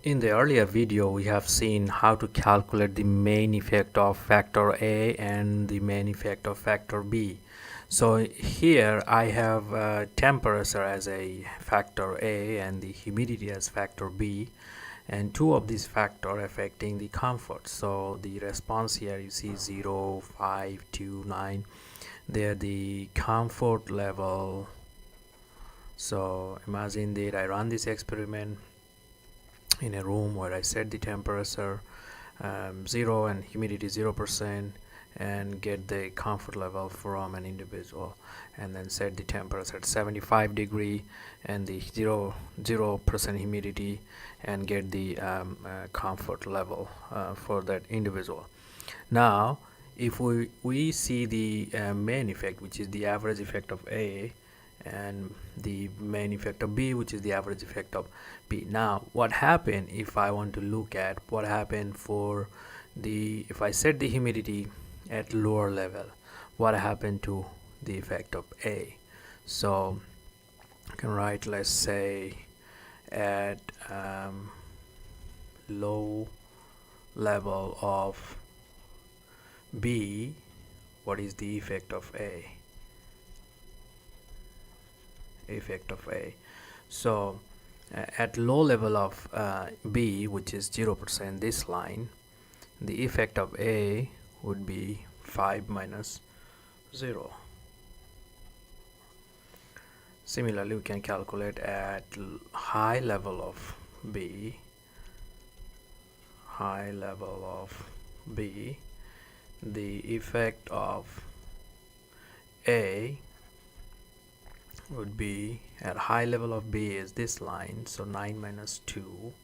In the earlier video, we have seen how to calculate the main effect of factor A and the main effect of factor B. So here I have temperature as a factor A and the humidity as factor B, and two of these factors affecting the comfort. So the response here you see 0, 5, 2, 9. They're the comfort level. So imagine that I run this experiment in a room where I set the temperature 0 and humidity 0% and get the comfort level from an individual, and then set the temperature at 75 degree and the 0% humidity and get the comfort level for that individual. Now if we see the main effect, which is the average effect of A, and the main effect of B, which is the average effect of B. Now what happened if I want to look at what happened for the, if I set the humidity at lower level, what happened to the effect of A. So I can write, let's say at low level of B, what is the effect of A? Effect of A. So at low level of B, which is 0%, this line, the effect of A would be 5 minus 0. Similarly, we can calculate at high level of B, high level of B, the effect of A would be, at high level of B is this line, so 9 minus 2.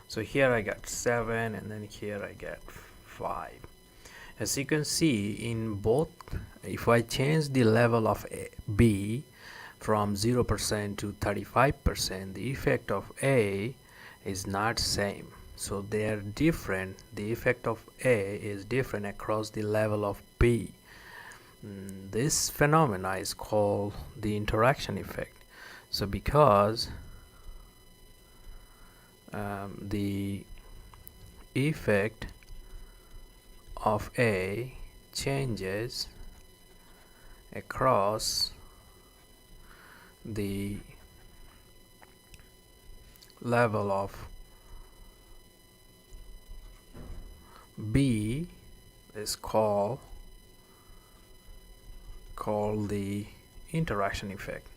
So here I got 7 and then here I get 5. As you can see in both, if I change the level of B from 0% to 35%, the effect of A is not same. So they are different. The effect of A is different across the level of B. This phenomena is called the interaction effect. So because the effect of A changes across the level of B is called the interaction effect,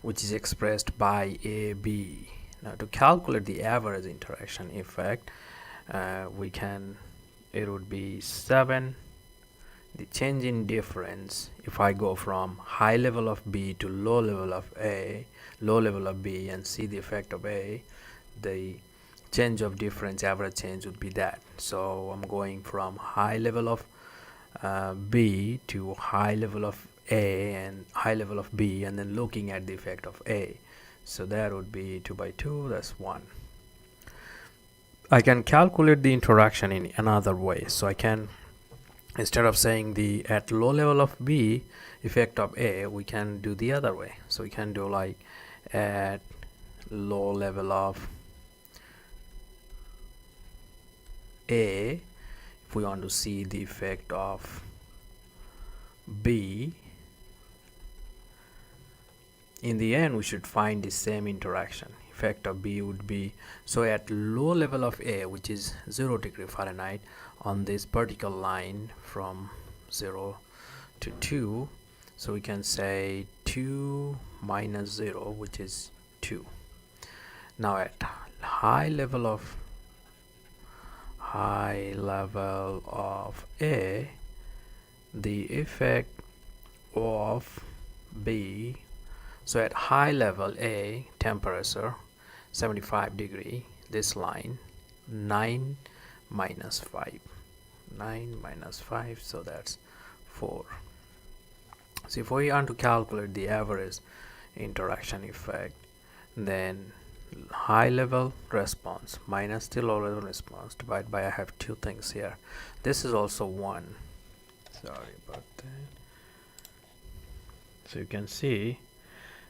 which is expressed by AB. Now to calculate the average interaction effect, it would be 7, the change in difference if I go from high level of B to low level of B and see the effect of A, the change of difference, average change would be that. So I'm going from high level of B to high level of A and high level of B, and then looking at the effect of A. So that would be 2 by 2, that's 1. I can calculate the interaction in another way. So I can, instead of saying the at low level of B effect of A, we can do the other way. So we can do like at low level of A, if we want to see the effect of B. In the end we should find the same interaction. Effect of B would be, so at low level of A, which is 0 degree Fahrenheit, on this vertical line from 0 to 2, so we can say 2 minus 0, which is 2. Now at high level of A, the effect of B, so at high level A, temperature 75 degree, this line, 9 minus 5, 9 minus 5, so that's 4. So if we want to calculate the average interaction effect, then high level response minus the low level response divided by, I have two things here, this is also 1, sorry about that. So you can see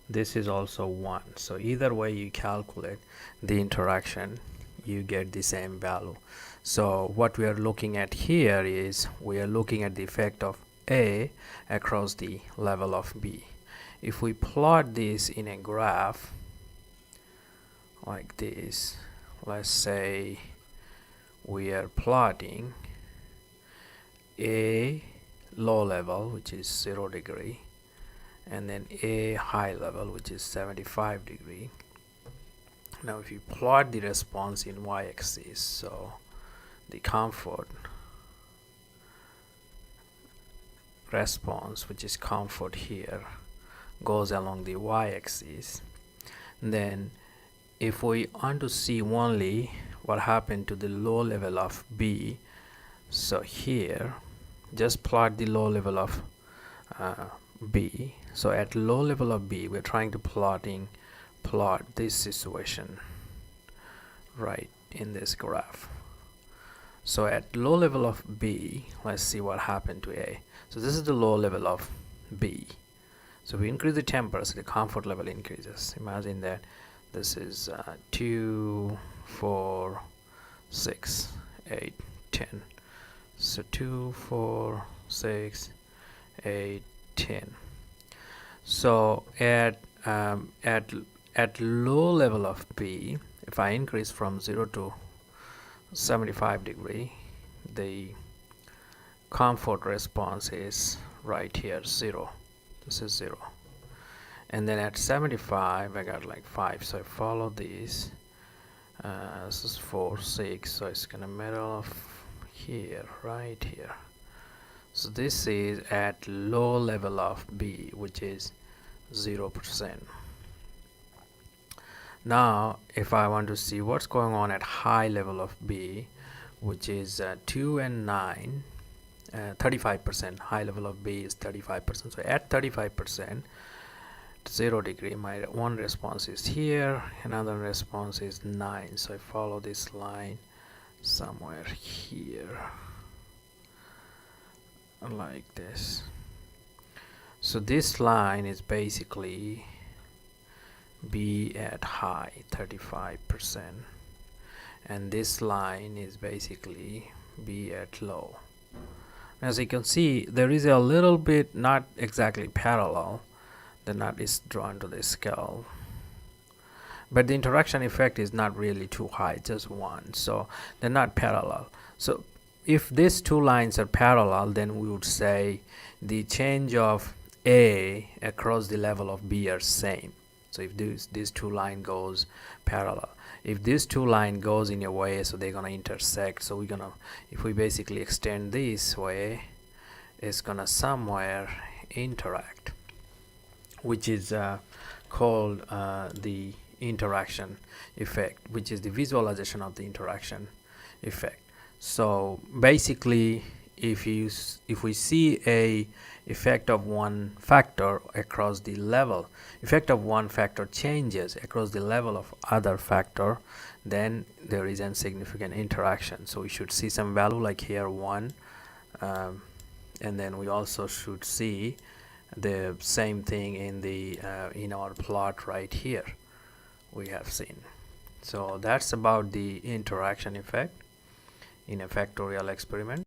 this is also 1. So either way you calculate the interaction, you get the same value. So what we are looking at here is we are looking at the effect of A across the level of B. If we plot this in a graph like this, let's say we are plotting A low level, which is 0 degree, and then A high level, which is 75 degree. Now if you plot the response in y-axis, so the comfort response, which is comfort here, goes along the y-axis, then if we want to see only what happened to the low level of B, so here just plot the low level of B. So at low level of B, we're trying to plot this situation right in this graph. So at low level of B, let's see what happened to A. So this is the low level of B. So we increase the temperature, the comfort level increases. Imagine that this is 2, 4, 6, 8, 10. So 2, 4, 6, 8, 10. So at low level of B, if I increase from 0 to 75 degree, the comfort response is right here, 0. This is 0. And then at 75 I got like 5, so I follow these. This is 4, 6, so it's gonna middle of here, right here. So this is at low level of B, which is 0%. Now if I want to see what's going on at high level of B, which is 2 and 9, 35%. High level of B is 35%. So at 35%, 0 degree, my one response is here, another response is 9. So I follow this line somewhere here like this. So this line is basically B at high, 35%, and this line is basically B at low. As you can see, there is a little bit not exactly parallel. The knot is drawn to the scale, but the interaction effect is not really too high, just 1, so they're not parallel. So if these two lines are parallel, then we would say the change of A across the level of B are same. So if these two line goes parallel, if this two line goes in a way, so they're gonna intersect. So we're gonna, if we basically extend this way, it's gonna somewhere interact, which is called the interaction effect, which is the visualization of the interaction effect. So basically, if we see a effect of one factor across the level, effect of one factor changes across the level of other factor, then there is a significant interaction. So we should see some value like here 1, and then we also should see the same thing in the in our plot right here we have seen. So that's about the interaction effect in a factorial experiment.